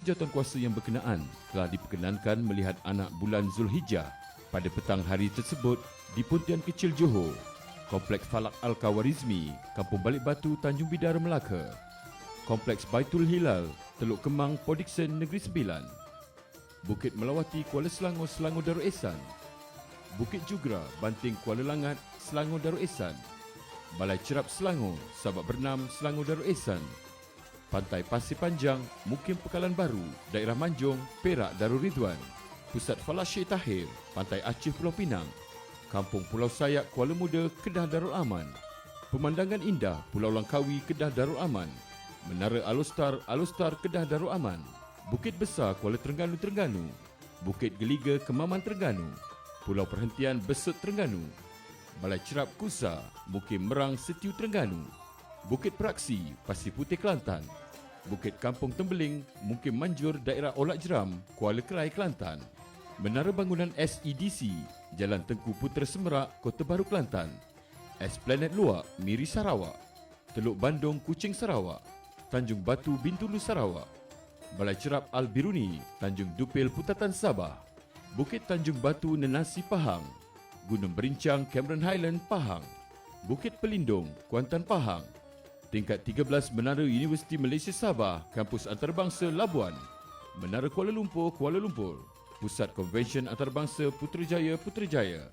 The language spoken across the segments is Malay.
jawatankuasa yang berkenaan telah diperkenankan melihat anak bulan Zulhijjah pada petang hari tersebut di Pontian Kecil Johor, Kompleks Falak Al-Kawarizmi, Kampung Balik Batu, Tanjung Bidara, Melaka, Kompleks Baitul Hilal, Teluk Kemang, Podikson, Negeri Sembilan, Bukit Melawati, Kuala Selangor, Selangor Darul Ehsan, Bukit Jugra, Banting, Kuala Langat, Selangor Darul Ehsan, Balai Cerap Selangor, Sabak Bernam, Selangor Darul Ehsan, Pantai Pasir Panjang, Mukim Pekalan Baru, Daerah Manjung, Perak Darul Ridwan, Pusat Falah Syekh Tahir, Pantai Aceh Pulau Pinang, Kampung Pulau Sayak, Kuala Muda, Kedah Darul Aman, Pemandangan Indah, Pulau Langkawi, Kedah Darul Aman, Menara Alostar, Alostar, Kedah Darul Aman, Bukit Besar, Kuala Terengganu, Terengganu, Bukit Geliga, Kemaman, Terengganu, Pulau Perhentian, Besut, Terengganu, Balai Cerap Kusa, Mukim Merang, Setiu, Terengganu, Bukit Praksi, Pasir Putih, Kelantan, Bukit Kampung Tembeling, Mukim Manjur, Daerah Olak Jeram, Kuala Kerai, Kelantan, Menara Bangunan SEDC, Jalan Tengku Putera Semerak, Kota Baru, Kelantan, Esplanet Luak, Miri, Sarawak, Teluk Bandung, Kuching, Sarawak, Tanjung Batu, Bintulu, Sarawak, Balai Cerap Al-Biruni, Tanjung Dupil, Putatan, Sabah, Bukit Tanjung Batu, Nenasi, Pahang, Gunung Berincang, Cameron Highland, Pahang, Bukit Pelindung, Kuantan, Pahang, Tingkat 13 Menara Universiti Malaysia Sabah, Kampus Antarabangsa Labuan, Menara Kuala Lumpur, Kuala Lumpur, Pusat Konvensyen Antarabangsa Putrajaya, Putrajaya,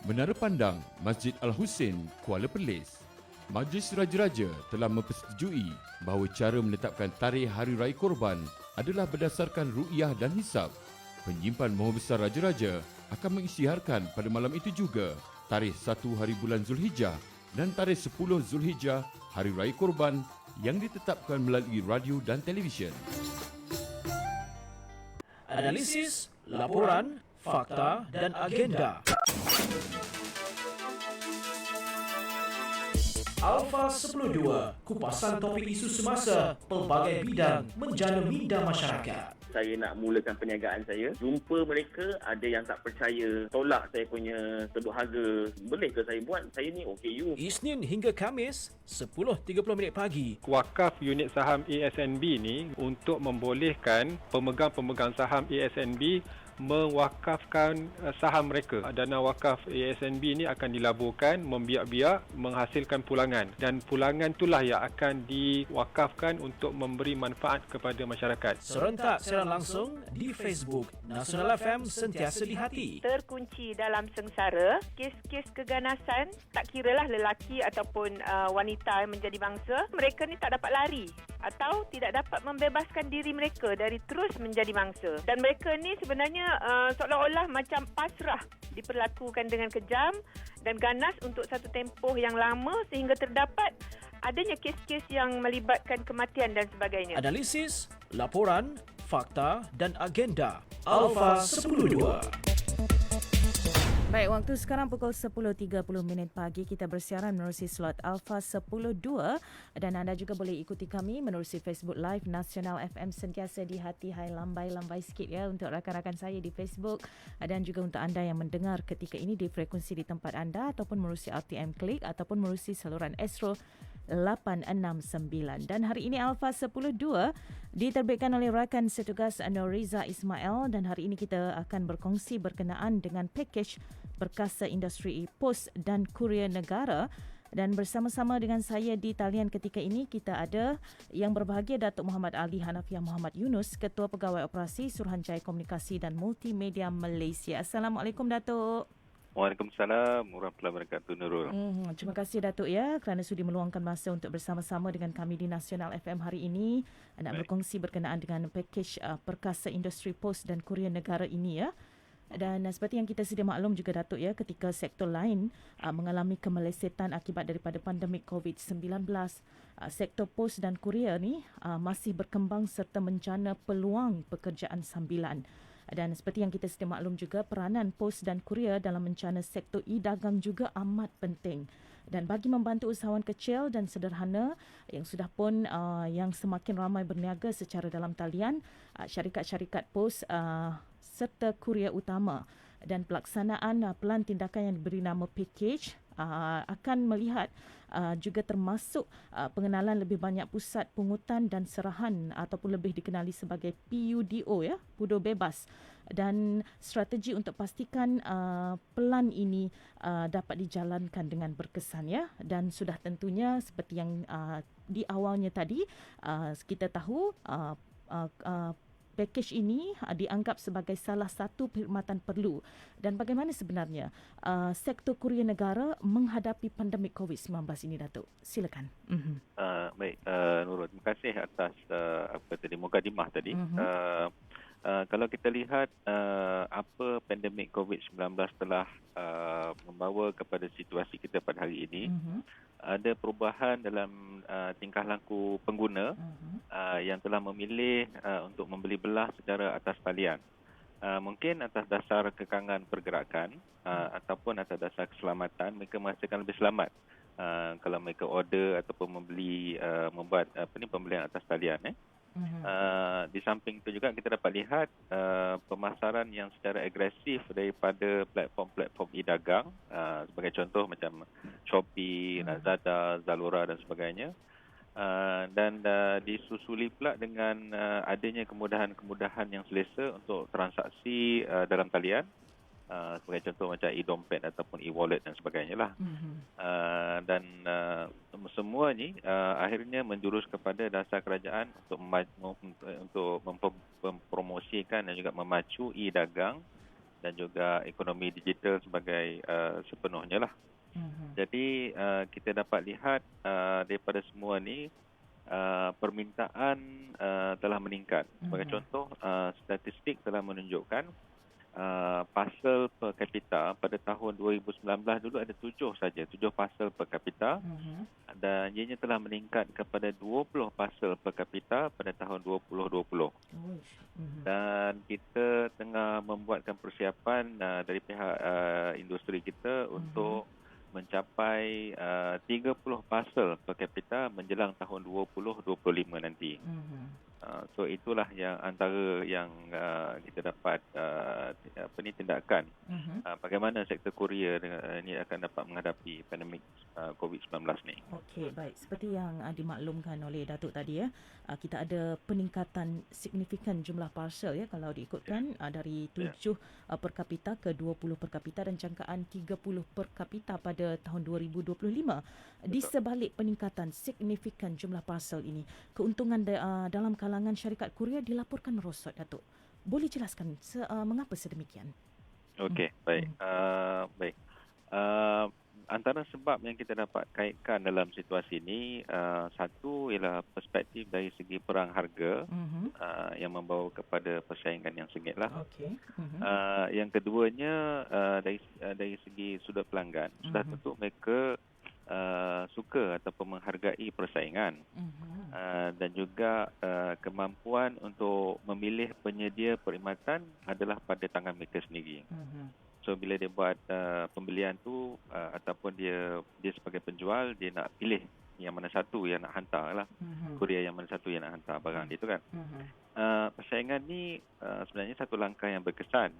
Menara Pandang, Masjid Al-Husin, Kuala Perlis. Majlis Raja-Raja telah mempersetujui bahawa cara menetapkan tarikh Hari Raya Korban adalah berdasarkan ru'yah dan hisab. Penyimpan Maha Besar Raja-Raja akan mengisytiharkan pada malam itu juga tarikh 1 hari bulan Zulhijjah dan tarikh 10 Zulhijjah Hari Raya Korban yang ditetapkan melalui radio dan televisyen. Analisis, laporan, fakta dan agenda. Alpha 102, kupasan topik isu semasa, pelbagai bidang menjana minda masyarakat. Saya nak mulakan perniagaan saya, jumpa mereka, ada yang tak percaya, tolak saya punya sebut harga. Boleh ke saya buat? Saya ni OKU. Isnin hingga Khamis, 10.30 pagi. Wakaf unit saham ASNB ni untuk membolehkan pemegang-pemegang saham ASNB mewakafkan saham mereka. Dana wakaf ASNB ni akan dilaburkan, membiak-biak, menghasilkan pulangan, dan pulangan itulah yang akan diwakafkan untuk memberi manfaat kepada masyarakat. Serentak siaran langsung di Facebook Nasional FM, sentiasa di hati. Terkunci dalam sengsara, kes-kes keganasan, tak kiralah lelaki ataupun wanita yang menjadi bangsa, mereka ni tak dapat lari atau tidak dapat membebaskan diri mereka dari terus menjadi bangsa. Dan mereka ni sebenarnya seolah-olah macam pasrah, diperlakukan dengan kejam dan ganas untuk satu tempoh yang lama sehingga terdapat adanya kes-kes yang melibatkan kematian dan sebagainya. Analisis, laporan, fakta dan agenda. Alpha 102. Baik, waktu sekarang pukul 10.30 pagi. Kita bersiaran menerusi slot Alpha 102 dan anda juga boleh ikuti kami menerusi Facebook Live Nasional FM, sentiasa di hati. Hai, lambai sikit ya untuk rakan-rakan saya di Facebook dan juga untuk anda yang mendengar ketika ini di frekuensi di tempat anda ataupun menerusi RTM Klik ataupun menerusi saluran Astro 869. Dan hari ini Alpha 102 diterbitkan oleh rakan setugas Noriza Ismail dan hari ini kita akan berkongsi berkenaan dengan pakej perkasa industri pos dan kurier negara. Dan bersama-sama dengan saya di talian ketika ini kita ada yang berbahagia Datuk Muhammad Ali Hanafiah Muhammad Yunus, Ketua Pegawai Operasi Suruhanjaya Komunikasi dan Multimedia Malaysia. Assalamualaikum Datuk. Waalaikumsalam warahmatullahi wabarakatuh, Nurul. Terima kasih Datuk ya kerana sudi meluangkan masa untuk bersama-sama dengan kami di Nasional FM hari ini nak berkongsi berkenaan dengan pakej perkasa industri pos dan kurier negara ini ya. Dan seperti yang kita sedia maklum juga Datuk ya, ketika sektor lain mengalami kemelesetan akibat daripada pandemik COVID-19, sektor pos dan kurier ni masih berkembang serta menjana peluang pekerjaan sambilan. Dan seperti yang kita sedia maklum juga, peranan pos dan kurier dalam mencana sektor e-dagang juga amat penting. Dan bagi membantu usahawan kecil dan sederhana yang sudah pun yang semakin ramai berniaga secara dalam talian, syarikat-syarikat pos serta kurier utama dan pelaksanaan pelan tindakan yang diberi nama package akan melihat juga termasuk pengenalan lebih banyak pusat pungutan dan serahan ataupun lebih dikenali sebagai PUDO, ya, pudo bebas, dan strategi untuk pastikan pelan ini dapat dijalankan dengan berkesan, ya. Dan sudah tentunya seperti yang di awalnya tadi kita tahu pakej ini dianggap sebagai salah satu perkhidmatan perlu. Dan bagaimana sebenarnya sektor kurir negara menghadapi pandemik COVID-19 ini, Datuk? Silakan. Baik, Nurul, terima kasih atas mukadimah tadi. Kalau kita lihat apa pandemik COVID-19 telah membawa kepada situasi kita pada hari ini, ada perubahan dalam tingkah laku pengguna yang telah memilih untuk membeli belah secara atas talian. Mungkin atas dasar kekangan pergerakan ataupun atas dasar keselamatan, mereka merasakan lebih selamat kalau mereka order ataupun membuat pembelian atas talian. Di samping itu juga kita dapat lihat pemasaran yang secara agresif daripada platform-platform e-dagang, sebagai contoh macam Shopee, Lazada, Zalora dan sebagainya. Dan disusuli pula dengan adanya kemudahan-kemudahan yang selesa untuk transaksi dalam talian, sebagai contoh macam e-dompet ataupun e-wallet dan sebagainya lah. Dan semua ni akhirnya menjurus kepada dasar kerajaan untuk mempromosikan dan juga memacu e-dagang dan juga ekonomi digital sebagai sepenuhnya lah. Jadi kita dapat lihat daripada semua ni permintaan telah meningkat. Sebagai contoh, statistik telah menunjukkan parcel per kapita pada tahun 2019 dulu ada 7 parcel per kapita, dan ianya telah meningkat kepada 20 parcel per kapita pada tahun 2020. Dan kita tengah membuatkan persiapan dari pihak industri kita untuk mencapai 30 parcel per kapita menjelang tahun 2025 nanti. So itulah yang antara yang kita dapat tindakan bagaimana sektor Korea ini akan dapat menghadapi pandemik COVID-19 ni. Okey, baik. Seperti yang dimaklumkan oleh Datuk tadi, ya, kita ada peningkatan signifikan jumlah parcel, ya, kalau diikutkan dari 7 per kapita ke 20 per kapita dan jangkaan 30 per kapita pada tahun 2025. Di sebalik peningkatan signifikan jumlah parcel ini, keuntungan dalam kalangan syarikat Korea dilaporkan merosot, Datuk. Boleh jelaskan mengapa sedemikian? Okey, baik. Baik. Antara sebab yang kita dapat kaitkan dalam situasi ini, satu ialah perspektif dari segi perang harga yang membawa kepada persaingan yang sengit lah. Yang keduanya dari segi sudut pelanggan, sudah tentu mereka suka ataupun menghargai persaingan dan juga kemampuan untuk memilih penyedia perkhidmatan adalah pada tangan mereka sendiri. So bila dia buat pembelian tu ataupun dia sebagai penjual, dia nak pilih yang mana satu yang nak hantar lah, kurier yang mana satu yang nak hantar barang dia tu kan. Persaingan ni sebenarnya satu langkah yang berkesan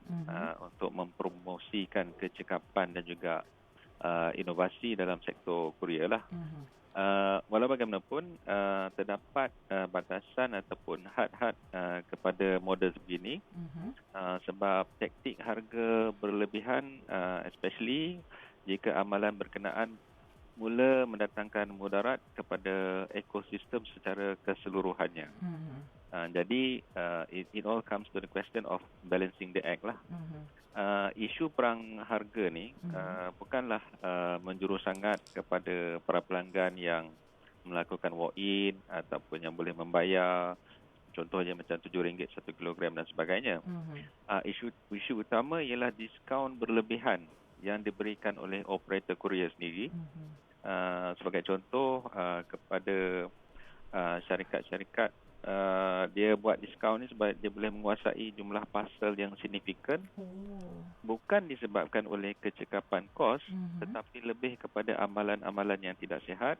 untuk mempromosikan kecekapan dan juga inovasi dalam sektor kurier lah. Walau bagaimanapun terdapat batasan ataupun had-had kepada model sebegini, sebab taktik harga berlebihan, especially jika amalan berkenaan mula mendatangkan mudarat kepada ekosistem secara keseluruhannya. Jadi it all comes to the question of balancing the act lah. Isu perang harga ni bukanlah menjurus sangat kepada para pelanggan yang melakukan walk-in ataupun yang boleh membayar, contohnya macam RM7 1 kilogram dan sebagainya. Isu utama ialah diskaun berlebihan yang diberikan oleh operator kurier sendiri. Sebagai contoh, kepada syarikat-syarikat, dia buat diskaun ni sebab dia boleh menguasai jumlah parcel yang signifikan, bukan disebabkan oleh kecekapan kos, tetapi lebih kepada amalan-amalan yang tidak sihat,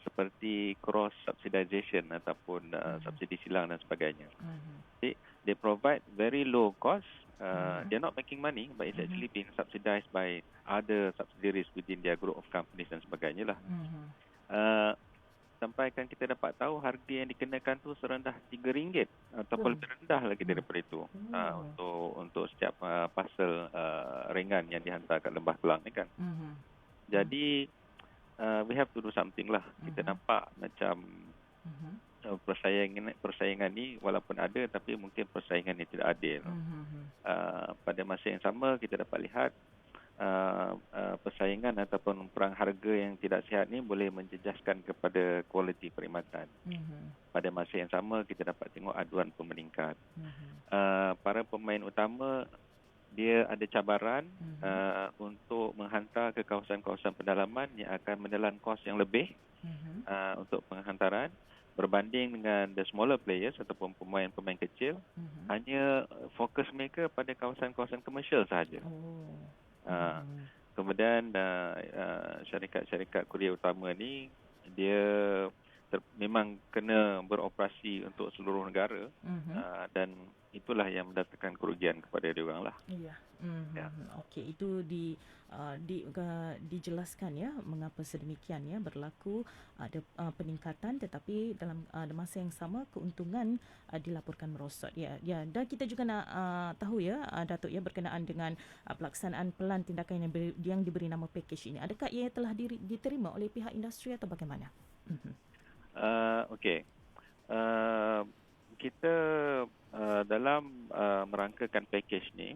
seperti cross subsidization ataupun subsidi silang dan sebagainya. Jadi, they provide very low cost They're not making money, but it's actually being subsidized by other subsidiaries within their group of companies dan sebagainya lah. Sampaikan kita dapat tahu harga yang dikenakan tu serendah RM3 ataupun lebih rendah lagi daripada itu untuk setiap parcel ringan yang dihantar kat Lembah Kelang ni kan. Jadi we have to do something lah. Kita nampak macam persaingan ni walaupun ada, tapi mungkin persaingan ni tidak adil. Pada masa yang sama kita dapat lihat persaingan ataupun perang harga yang tidak sihat ni boleh menjejaskan kepada kualiti perkhidmatan. Pada masa yang sama kita dapat tengok aduan pun meningkat. Para pemain utama dia ada cabaran untuk menghantar ke kawasan-kawasan pedalaman yang akan menelan kos yang lebih untuk penghantaran berbanding dengan the smaller players ataupun pemain-pemain kecil hanya fokus mereka pada kawasan-kawasan komersial sahaja. Kemudian syarikat-syarikat kurier utama ni dia memang kena beroperasi untuk seluruh negara dan itulah yang mendatangkan kerugian kepada dia orang lah. Okey, itu dijelaskan ya mengapa sedemikian ya berlaku ada peningkatan, tetapi dalam masa yang sama keuntungan dilaporkan merosot ya. Dan kita juga nak tahu ya Datuk ya berkenaan dengan pelaksanaan pelan tindakan yang diberi nama package ini. Adakah ia telah diterima oleh pihak industri atau bagaimana? Okey. Kita dalam merangkakan package ni,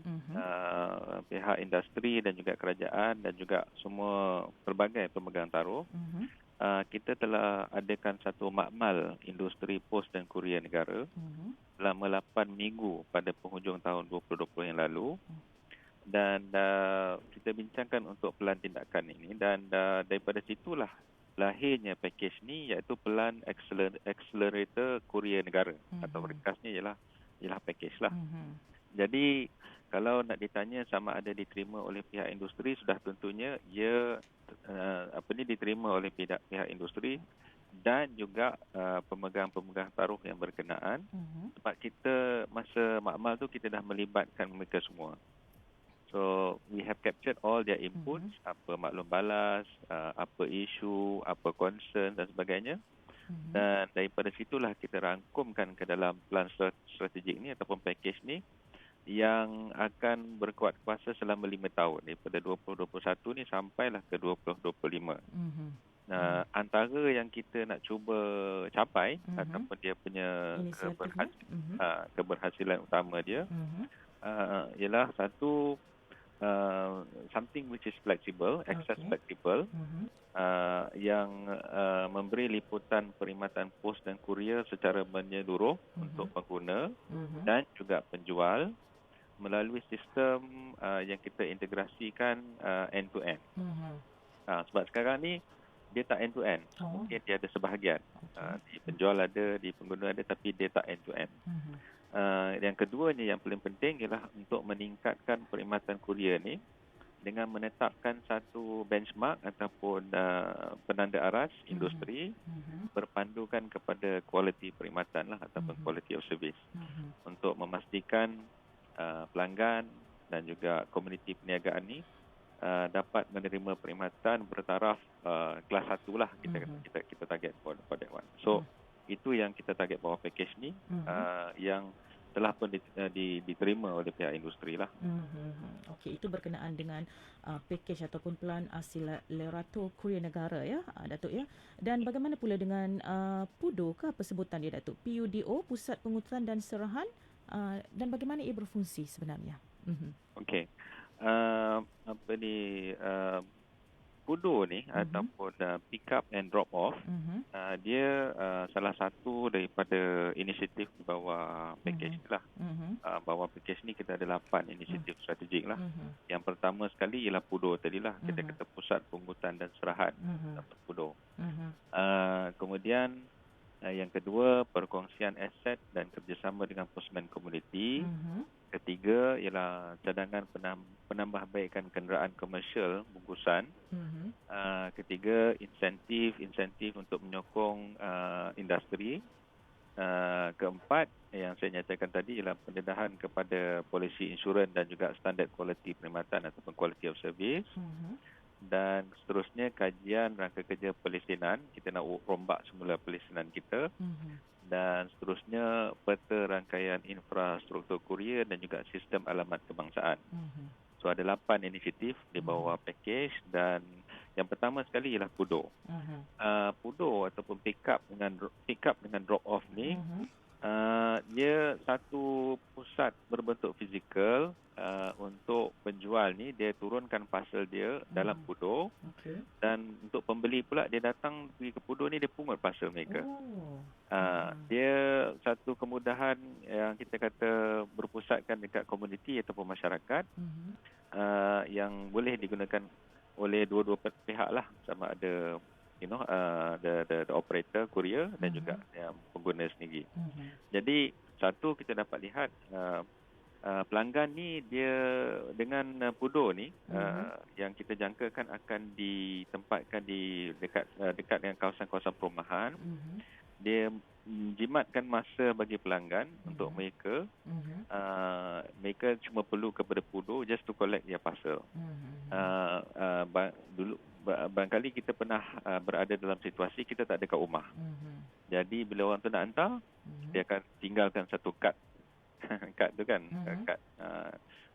pihak industri dan juga kerajaan dan juga semua pelbagai pemegang taruh, kita telah adakan satu makmal industri pos dan kurier negara selama 8 minggu pada penghujung tahun 2020 yang lalu. Dan kita bincangkan untuk pelan tindakan ini dan daripada situlah lahirnya package ni, iaitu pelan accelerator kurier negara atau ringkasnya ialah package lah. Jadi kalau nak ditanya sama ada diterima oleh pihak industri, sudah tentunya ia diterima oleh pihak industri dan juga pemegang-pemegang taruh yang berkenaan. Sebab kita masa makmal tu kita dah melibatkan mereka semua. So we have captured all their inputs, apa maklum balas, apa isu, apa concern dan sebagainya. Dan daripada situlah kita rangkumkan ke dalam plan strategik ni ataupun package ni yang akan berkuat kuasa selama 5 tahun daripada 2021 ni sampailah ke 2025. Antara yang kita nak cuba capai ataupun dia punya keberhasilan utama dia ialah satu something which is flexible, access flexible, yang memberi liputan perkhidmatan pos dan kurier secara menyeluruh untuk pengguna dan juga penjual melalui sistem yang kita integrasikan end to end. Sebab sekarang ni dia tak end to end, mungkin dia ada sebahagian, di penjual ada, di pengguna ada, tapi dia tak end to end. Yang keduanya yang paling penting ialah untuk meningkatkan perkhidmatan kurier ni dengan menetapkan satu benchmark ataupun penanda aras industri berpandukan kepada kualiti perkhidmatan lah ataupun quality of service untuk memastikan pelanggan dan juga komuniti perniagaan ni dapat menerima perkhidmatan bertaraf kelas 1 lah kita target for that one. So itu yang kita target bawah package ni yang telah pun diterima oleh pihak industri lah. Okey, itu berkenaan dengan package ataupun pelan accelerator kurier negara ya, Datuk ya. Dan bagaimana pula dengan PUDO ke apa sebutan dia Datuk? PUDO, Pusat Penguturan dan Serahan, dan bagaimana ia berfungsi sebenarnya? Okey. PUDO ni ataupun pick up and drop off, dia salah satu daripada inisiatif di bawah package lah. Bawah package ni kita ada 8 inisiatif strategik lah. Yang pertama sekali ialah PUDO tadilah, kita kata Pusat Penguturan dan Serahan atau PUDO. Kemudian yang kedua, perkongsian aset dan kerjasama dengan posmen komuniti. Ketiga ialah cadangan penambahbaikan kenderaan komersial bungkusan. Ketiga, insentif untuk menyokong industri. keempat yang saya nyatakan tadi ialah pendedahan kepada polisi insurans dan juga standard kualiti perkhidmatan ataupun quality of service. Dan seterusnya kajian rangka kerja pelesinan. Kita nak rombak semula pelesinan kita. Dan seterusnya peta rangkaian infrastruktur kurier dan juga sistem alamat kebangsaan. So ada 8 inisiatif di bawah package, dan yang pertama sekali ialah PUDO. PUDO ataupun pick up dengan drop off ni, dia satu pusat berbentuk fizikal untuk penjual ni, dia turunkan parcel dia dalam PUDO. Dan untuk pembeli pula, dia datang pergi ke PUDO ni, dia pungut parcel mereka. Dia satu kemudahan yang kita kata berpusatkan dekat komuniti ataupun masyarakat, yang boleh digunakan oleh dua-dua pihak lah, sama ada the operator, courier dan juga pengguna sendiri. Jadi satu, kita dapat lihat pelanggan ni, dia dengan PUDO ni yang kita jangkakan akan ditempatkan di dekat dengan kawasan-kawasan perumahan. Dia jimatkan masa bagi pelanggan untuk mereka. Mereka cuma perlu kepada PUDO just to collect their parcel. Dulu barangkali kita pernah berada dalam situasi kita tak ada kat rumah. Jadi bila orang tu nak hantar, dia akan tinggalkan satu kad. Kad tu kan, kad.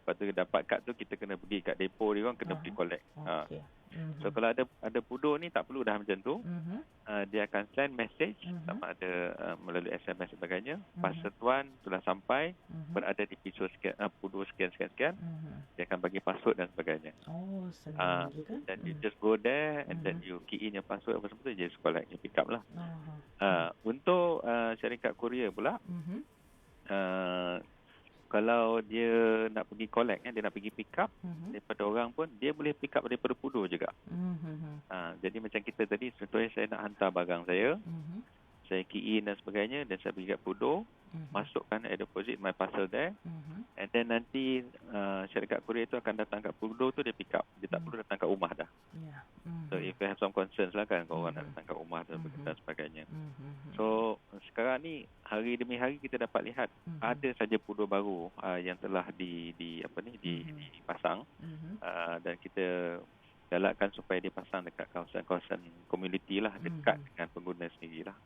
Lepas tu dapat kad tu, kita kena pergi kat depo dia orang, kena pergi collect. So kalau ada PUDO ni, tak perlu dah macam tu. Dia akan send message, sama ada melalui SMS dan sebagainya. Parcel tuan sudah sampai, berada di pisau sekian, PUDO sekian. Dia akan bagi password dan sebagainya. Senang juga. Dan you just go there and then you key in your password apa semua tu, just collect, you pick up lah. Untuk syarikat kurier pula, kalau dia nak pergi collect, dia nak pergi pick up daripada orang pun, dia boleh pick up daripada PUDO juga. Jadi macam kita tadi, contohnya saya nak hantar barang saya, saya key in dan sebagainya, dan saya pergi kat PUDO, masukkan deposit my parcel there, and then nanti syarikat kurier tu akan datang kat PUDO tu, dia pick up. Dia tak perlu datang kat rumah dah. So if you have some concerns lah kan, kalau orang nak datang kat rumah dan sebagainya. So sekarang ni, hari demi hari kita dapat lihat ada saja PUDO baru yang telah dipasang, dan kita galakkan supaya dipasang dekat kawasan-kawasan komuniti lah, dekat dengan pengguna sendirilah.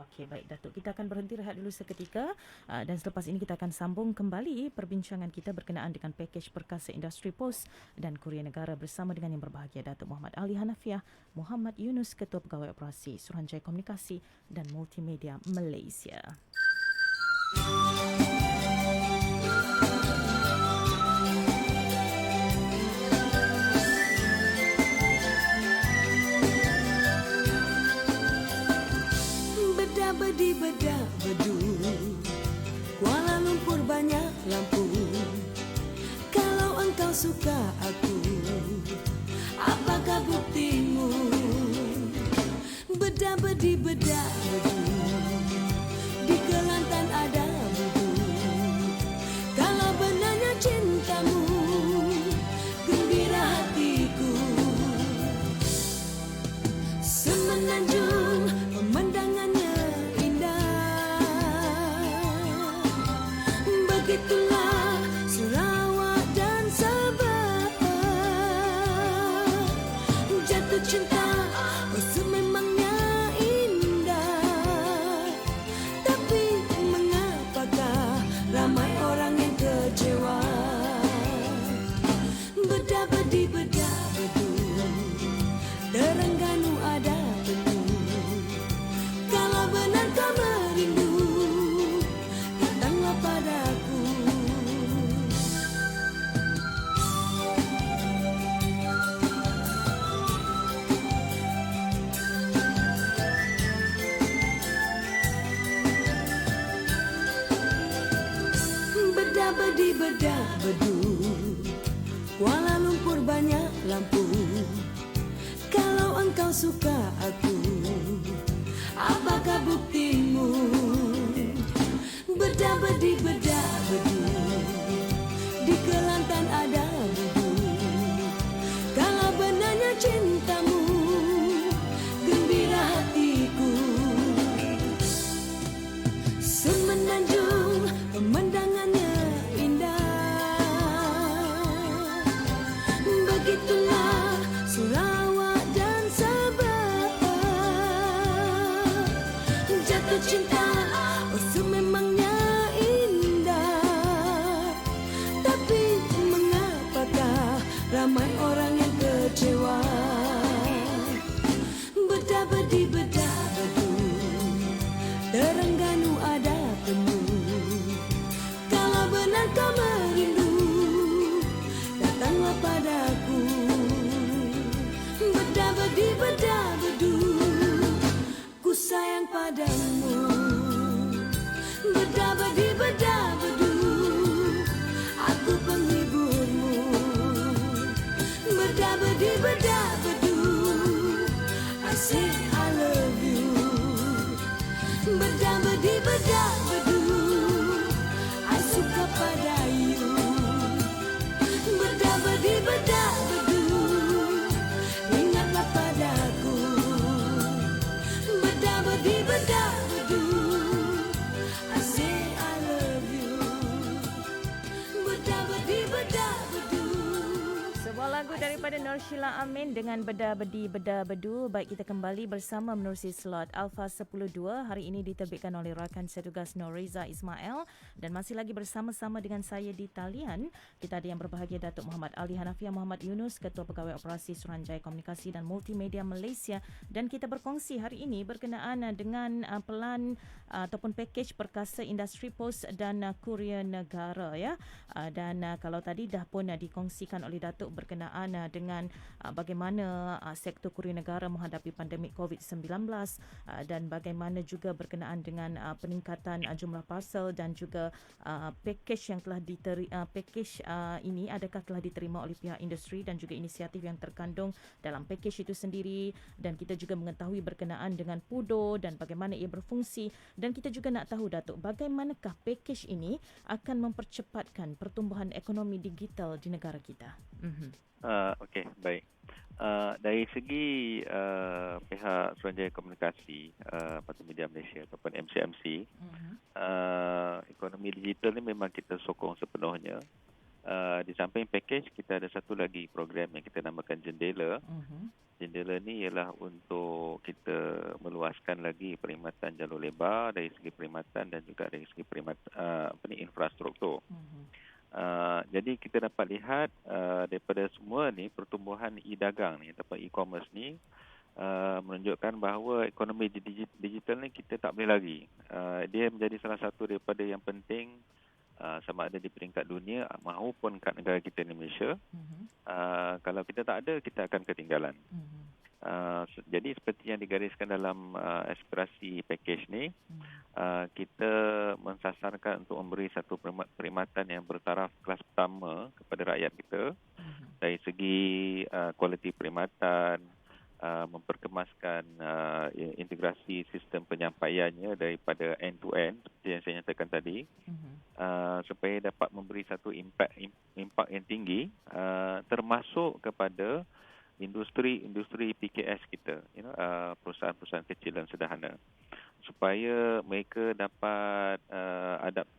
Okey, baik Datuk, kita akan berhenti rehat dulu seketika, dan selepas ini kita akan sambung kembali perbincangan kita berkenaan dengan pakej perkasa industri pos dan kurier negara bersama dengan yang berbahagia Datuk Muhammad Ali Hanafiah, Muhammad Yunus, Ketua Pegawai Operasi Suruhanjaya Komunikasi dan Multimedia Malaysia. Bedah bedu, Kuala Lumpur banyak lampu. Kalau engkau suka aku, apakah buktimu? Bedah bedu, di Kelantan ada bedu. Kalau benarnya cintamu, gembira hatiku. Semenanjung pemandangannya begitulah Sarawak dan Sabah. Jatuh cinta sememangnya indah, tapi mengapakah ramai orang yang kecewa? Bedah bedu, Terengganu ada bedu. Kalau benar kau merindu, datanglah padaku. Bedah bedu, Kuala Lumpur banyak lampu. Kalau engkau suka aku, apakah buktimu? Bedah bedu, di Kelantan ada bedu. Kalau benarnya cintamu, gembira hatiku. say I love you. Bedah bedi bedah bedu, I suka pada you. Bedah bedi bedah bedu, ingatlah padaku. Bedah bedi bedah bedu, I say I love you. Bedah bedi bedah bedu. Sebuah lagu daripada Nur Sheila Amin dengan Beda Bedi Beda Bedu. Baik, kita kembali bersama menerusi slot Alpha 10.2. Hari ini diterbitkan oleh rakan setugas Noriza Ismail dan masih lagi bersama-sama dengan saya di talian. Kita ada yang berbahagia Datuk Muhammad Ali Hanafiah Muhammad Yunus, Ketua Pegawai Operasi Suruhanjaya Komunikasi dan Multimedia Malaysia, dan kita berkongsi hari ini berkenaan dengan pelan ataupun pakej perkasa industri pos dan kurier negara ya. Dan kalau tadi dah pun dikongsikan oleh Datuk berkenaan dengan bagaimana sektor kurier negara menghadapi pandemik COVID-19 dan bagaimana juga berkenaan dengan peningkatan jumlah parcel dan juga pakej yang telah pakej ini adakah telah diterima oleh pihak industri dan juga inisiatif yang terkandung dalam pakej itu sendiri, dan kita juga mengetahui berkenaan dengan PUDO dan bagaimana ia berfungsi, dan kita juga nak tahu Datuk bagaimanakah pakej ini akan mempercepatkan pertumbuhan ekonomi digital di negara kita. Okey, baik. Dari segi pihak Suruhanjaya Komunikasi Multimedia Malaysia ataupun MCMC, ekonomi digital ni memang kita sokong sepenuhnya. Di samping pakej, kita ada satu lagi program yang kita namakan Jendela. Jendela ni ialah untuk kita meluaskan lagi perkhidmatan jalur lebar dari segi perkhidmatan dan juga dari segi infrastruktur. Jadi kita dapat lihat daripada semua ni pertumbuhan e-dagang ni ataupun e-commerce ni menunjukkan bahawa ekonomi digital ni kita tak boleh lagi. Dia menjadi salah satu daripada yang penting sama ada di peringkat dunia maupun kat negara kita Malaysia. Kalau kita tak ada, kita akan ketinggalan. Jadi seperti yang digariskan dalam aspirasi pakej ni, kita mensasarkan untuk memberi satu perkhidmatan yang bertaraf kelas pertama kepada rakyat kita dari segi kualiti perkhidmatan, memperkemaskan integrasi sistem penyampaiannya daripada end to end seperti yang saya nyatakan tadi, supaya dapat memberi satu impak yang tinggi, termasuk kepada industri PKS kita, perusahaan-perusahaan kecil dan sederhana, supaya mereka dapat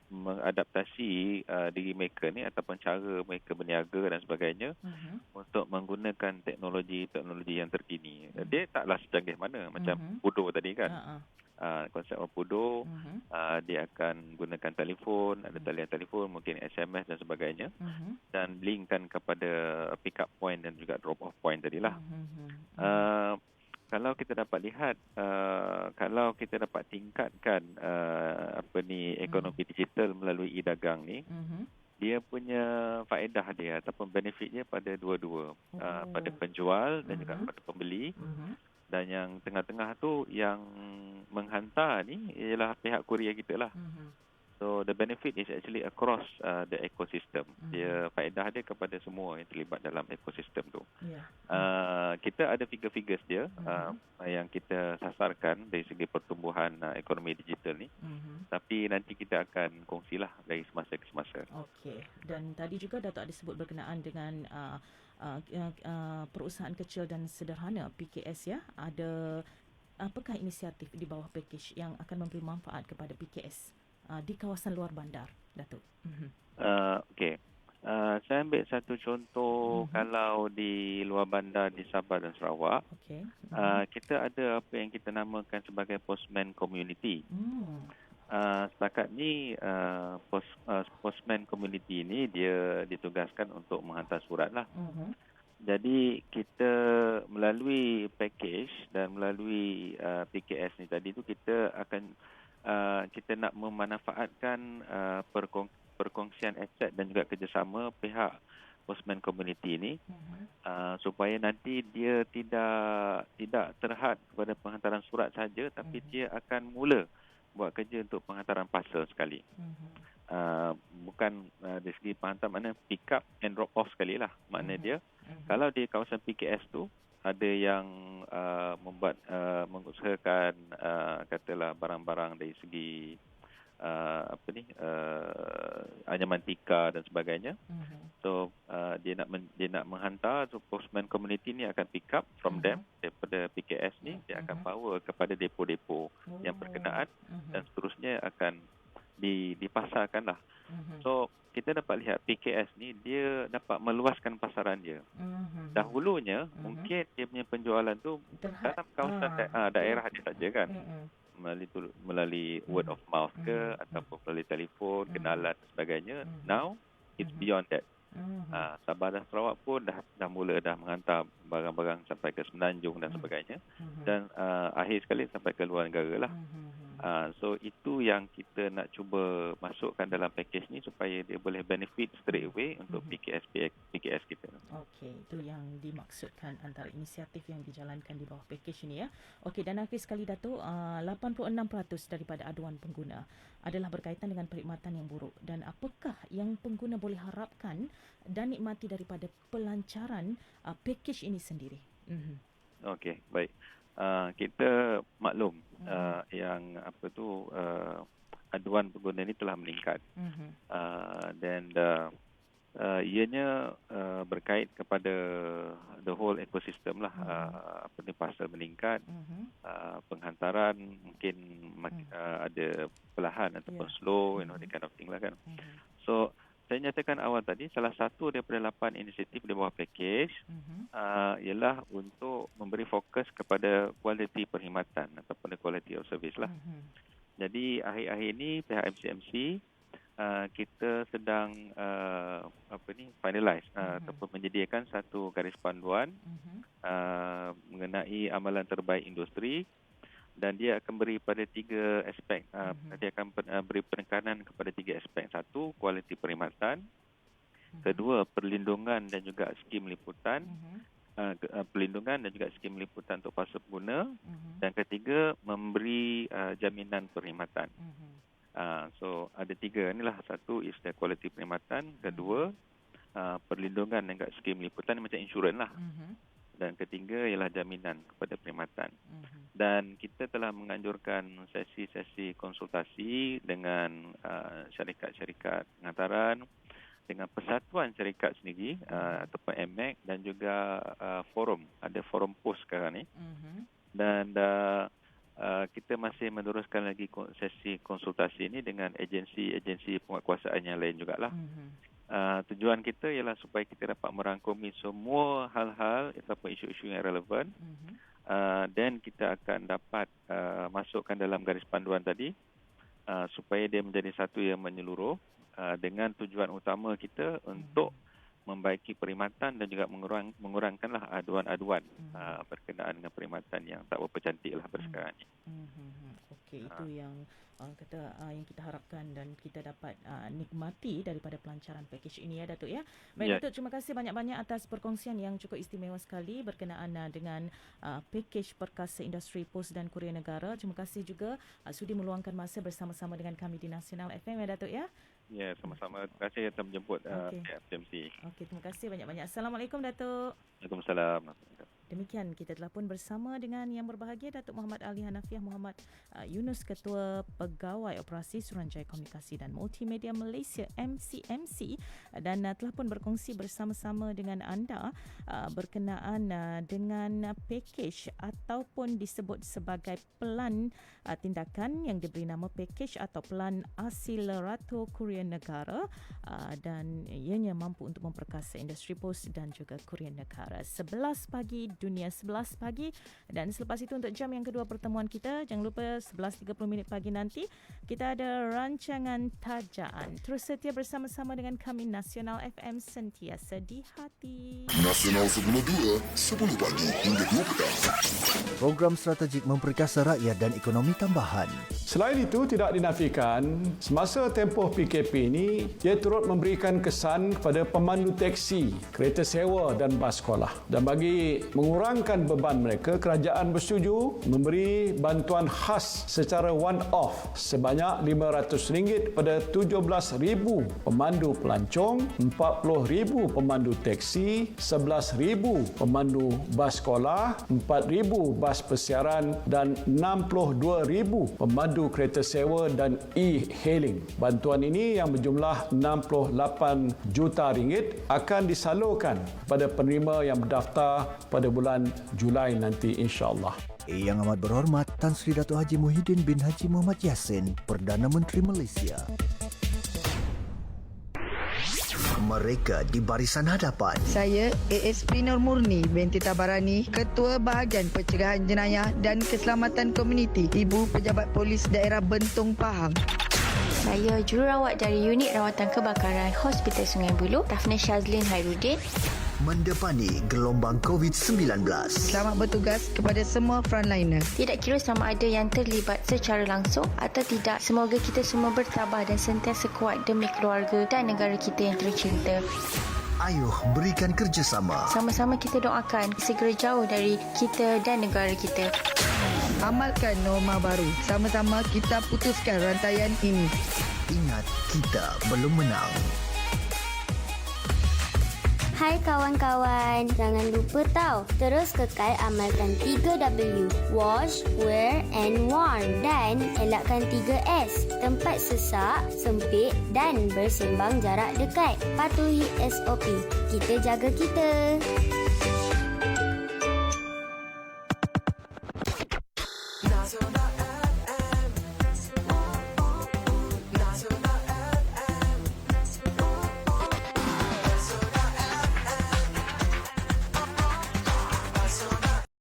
mengadaptasi diri mereka ni ataupun cara mereka berniaga dan sebagainya untuk menggunakan teknologi yang terkini. Dia taklah secanggih mana macam PUDO tadi kan. Konsep PUDO, dia akan gunakan telefon, ada talian telefon, mungkin SMS dan sebagainya, dan linkkan kepada pick up point dan juga drop off point tadilah. Kalau kita dapat lihat, kalau kita dapat tingkatkan ekonomi digital melalui e-dagang ni, dia punya faedah dia ataupun benefitnya pada dua-dua, pada penjual dan juga pada pembeli. Dan yang tengah-tengah tu yang menghantar ni ialah pihak kurier kita lah. So the benefit is actually across the ecosystem. Dia faedah dia kepada semua yang terlibat dalam ekosistem tu. Kita ada figures dia yang kita sasarkan dari segi pertumbuhan ekonomi digital ni. Tapi nanti kita akan kongsilah dari semasa ke semasa. Okey. Dan tadi juga Datuk ada sebut berkenaan dengan perusahaan kecil dan sederhana PKS ya. Ada apakah inisiatif di bawah pakej yang akan memberi manfaat kepada PKS di kawasan luar bandar, Datuk? Okey. Saya ambil satu contoh. Kalau di luar bandar di Sabah dan Sarawak, kita ada apa yang kita namakan sebagai postman community. Setakat ni postman community ni dia ditugaskan untuk menghantar surat lah. Jadi kita melalui pakej dan melalui PKS ni tadi tu kita akan kita nak memanfaatkan perkongsian aset dan juga kerjasama pihak postman community ni supaya nanti dia tidak terhad kepada penghantaran surat saja, tapi dia akan mula buat kerja untuk penghantaran parcel sekali. Bukan dari segi penghantaran, maknanya pick up and drop off sekali lah. Maknanya dia kalau di kawasan PKS tu ada yang mengusahakan katalah barang-barang dari segi anyaman tika dan sebagainya. So dia nak menghantar, so postman community ni akan pick up from them daripada PKS ni, dia akan bawa kepada depo-depo yang berkenaan dan seterusnya akan dipasarkan lah. So kita dapat lihat PKS ni dia dapat meluaskan pasaran dia. Dahulunya mungkin dia punya penjualan tu dalam kawasan daerah dia saja kan. Melalui word of mouth ke ataupun melalui telefon, kenalan dan sebagainya. Now it's beyond that. Sabah dan Sarawak pun dah mula menghantar barang-barang sampai ke Semenanjung dan sebagainya. Dan akhir sekali sampai ke luar negara lah. So itu yang kita nak cuba masukkan dalam package ni supaya dia boleh benefit straight away untuk PKS kita. Okey, itu yang dimaksudkan antara inisiatif yang dijalankan di bawah package ini ya. Okey, dan akhir sekali Dato', 86% daripada aduan pengguna adalah berkaitan dengan perkhidmatan yang buruk, dan apakah yang pengguna boleh harapkan dan nikmati daripada pelancaran package ini sendiri? Okey, baik. Kita maklum yang aduan pengguna ini telah meningkat. Dan ianya berkait kepada the whole ecosystem lah. Pasar meningkat, penghantaran mungkin ada perlahan ataupun slow, that kind of thing lah kan. So saya nyatakan awal tadi, salah satu daripada 8 inisiatif di bawah package ialah untuk memberi fokus kepada kualiti perkhidmatan ataupun the quality of service lah. Jadi akhir-akhir ini pihak MCMC kita sedang finalize ataupun menyediakan satu garis panduan mengenai amalan terbaik industri, dan dia akan beri pada 3 aspek. Dia akan beri penekanan kepada 3 aspek. Satu, kualiti perkhidmatan. Kedua, perlindungan dan juga skim liputan. Perlindungan dan juga skim liputan untuk fasa pengguna. Dan ketiga, memberi jaminan perkhidmatan. So ada 3 inilah. Satu is the kualiti perkhidmatan. Kedua, perlindungan dan juga skim liputan, macam insurans lah. Dan ketiga ialah jaminan kepada perkhidmatan. Dan kita telah menganjurkan sesi-sesi konsultasi dengan syarikat-syarikat penghantaran, dengan Persatuan Syarikat sendiri ataupun MAC, dan juga forum. Ada forum POS sekarang ni. Dan kita masih meneruskan lagi sesi konsultasi ini dengan agensi-agensi penguatkuasaan yang lain jugalah. Tujuan kita ialah supaya kita dapat merangkumi semua hal-hal ataupun isu-isu yang relevan, dan kita akan dapat masukkan dalam garis panduan tadi supaya dia menjadi satu yang menyeluruh, dengan tujuan utama kita untuk membaiki perkhidmatan dan juga mengurangkanlah aduan-aduan berkenaan dengan perkhidmatan yang tak berapa cantik lah sekarang ni. Okey, itu yang yang kita harapkan dan kita dapat nikmati daripada pelancaran package ini ya Datuk ya. Baik Datuk, terima kasih banyak-banyak atas perkongsian yang cukup istimewa sekali berkenaan dengan package Perkasa Industri Pos dan Kurier Negara. Terima kasih juga sudi meluangkan masa bersama-sama dengan kami di Nasional FM ya Datuk ya. Ya, sama-sama. Terima kasih atas menjemput FMC. Okey, terima kasih banyak-banyak. Assalamualaikum Datuk. Waalaikumsalam. Demikian kita telah pun bersama dengan yang berbahagia Datuk Muhammad Ali Hanafiah Muhammad Yunus, Ketua Pegawai Operasi Suruhanjaya Komunikasi dan Multimedia Malaysia MCMC, dan telah pun berkongsi bersama-sama dengan anda berkenaan dengan package ataupun disebut sebagai pelan tindakan yang diberi nama package atau pelan Accelerator Kurier Negara, dan ianya mampu untuk memperkasa industri pos dan juga kurier negara. 11 pagi dunia 11 pagi, dan selepas itu untuk jam yang kedua pertemuan kita, jangan lupa 11.30 pagi nanti kita ada rancangan Tajaan. Terus setia bersama-sama dengan kami Nasional FM, sentiasa di hati. Nasional 92, 10 pagi hingga 2 petang. Program strategik memperkasa rakyat dan ekonomi tambahan. Selain itu, tidak dinafikan semasa tempoh PKP ini ia turut memberikan kesan kepada pemandu teksi, kereta sewa dan bas sekolah. Dan bagi mengurangkan beban mereka, kerajaan bersetuju memberi bantuan khas secara one-off sebanyak RM500 pada 17,000 pemandu pelancong, 40,000 pemandu teksi, 11,000 pemandu bas sekolah, 4,000 bas persiaran dan 62,000 pemandu kereta sewa dan e-hailing. Bantuan ini yang berjumlah RM68 juta akan disalurkan kepada penerima yang berdaftar pada bulan Julai nanti, insya-Allah. Yang amat berhormat Tan Sri Dato' Haji Muhyiddin bin Haji Muhammad Yassin, Perdana Menteri Malaysia. Mereka di barisan hadapan. Saya ASP Nur Murni binti Tabarani, Ketua Bahagian Pencegahan Jenayah dan Keselamatan Komuniti, Ibu Pejabat Polis Daerah Bentong Pahang. Saya jururawat dari Unit Rawatan Kebakaran Hospital Sungai Buloh, Daphne Shazlin Hairuddin. Mendepani gelombang COVID-19. Selamat bertugas kepada semua frontliner. Tidak kira sama ada yang terlibat secara langsung atau tidak, semoga kita semua bertabah dan sentiasa kuat demi keluarga dan negara kita yang tercinta. Ayuh berikan kerjasama. Sama-sama kita doakan segera jauh dari kita dan negara kita. Amalkan norma baru. Sama-sama kita putuskan rantaian ini. Ingat, kita belum menang. Hai kawan-kawan, jangan lupa tau, terus kekal amalkan 3W. Wash, wear and warn. Dan elakkan 3S, tempat sesak, sempit dan bersembang jarak dekat. Patuhi SOP, kita jaga kita.